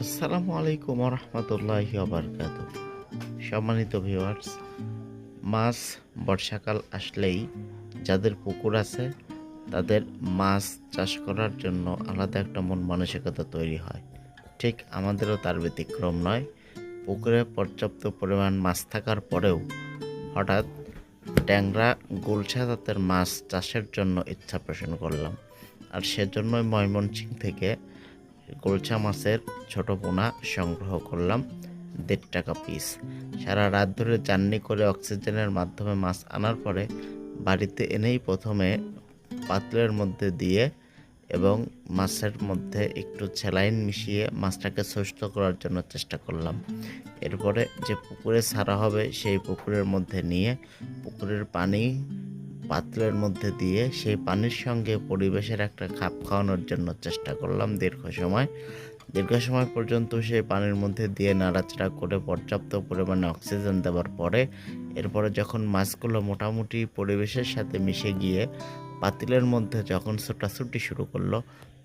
আসসালামু আলাইকুম রহমতুল্লাহি ওয়াবারকাতু। সম্মানিত ভিউয়ার্স, মাছ বর্ষাকাল আসলেই যাদের পুকুর আছে তাদের মাছ চাষ করার জন্য আলাদা একটা মন মানসিকতা তৈরি হয়। ঠিক আমাদেরও তার ব্যতিক্রম নয়। পুকুরে পর্যাপ্ত পরিমাণ মাছ থাকার পরেও হঠাৎ ট্যাংরা গুলশা জাতের মাছ চাষের জন্য ইচ্ছা পোষণ করলাম। আর সেজন্যই ময়মনসিংহ থেকে গুলশা মাছের ছোট পোনা সংগ্রহ করলাম ১.৫ টাকা পিস। সারা রাত ধরে জার্নি করে অক্সিজেনের মাধ্যমে মাছ আনার পরে বাড়িতে এনেই প্রথমে পাত্রের মধ্যে দিয়ে এবং মাছের মধ্যে একটু স্যালাইন মিশিয়ে মাছটাকে সুস্থ করার জন্য চেষ্টা করলাম। এরপরে যে পুকুরে ছাড়া হবে সেই পুকুরের মধ্যে নিয়ে পুকুরের পানি পাত্রের মধ্যে দিয়ে সেই পানির সঙ্গে পরিবেশের একটা খাপ খাওয়ানোর জন্য চেষ্টা করলাম দীর্ঘ সময় পর্যন্ত সেই পানির মধ্যে দিয়ে নাড়াচাড়া করে পর্যাপ্ত পরিমাণে অক্সিজেন দেওয়ার পরে এরপরে যখন মাছগুলো মোটামুটি পরিবেশের সাথে মিশে গিয়ে পাতিলের মধ্যে যখন ছোটাছুটি শুরু করলো,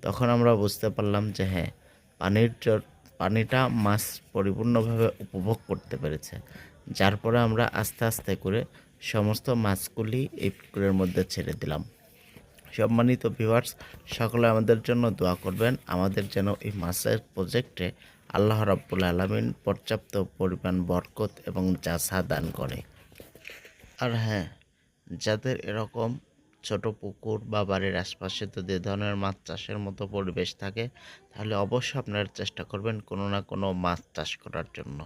তখন আমরা বুঝতে পারলাম যে হ্যাঁ, পানিটা মাছ পরিপূর্ণভাবে উপভোগ করতে পেরেছে। যার পরে আমরা আস্তে আস্তে করে সমস্ত মাছগুলি এই পুকুরের মধ্যে ছেড়ে দিলাম। সম্মানিত ভিউয়ার্স, সকলে আমাদের জন্য দোয়া করবেন, আমাদের যেন এই মাছের প্রজেক্টে আল্লাহ রাব্বুল আলামিন পর্যাপ্ত পরিমাণ বরকত এবং জাযা দান করে। আর হ্যাঁ, যাদের এরকম ছোট পুকুর বা বাড়ির আশপাশে যদি এ ধরনের মাছ চাষের মতো পরিবেশ থাকে, তাহলে অবশ্যই আপনারা চেষ্টা করবেন কোনো না কোনো মাছ চাষ করার জন্য।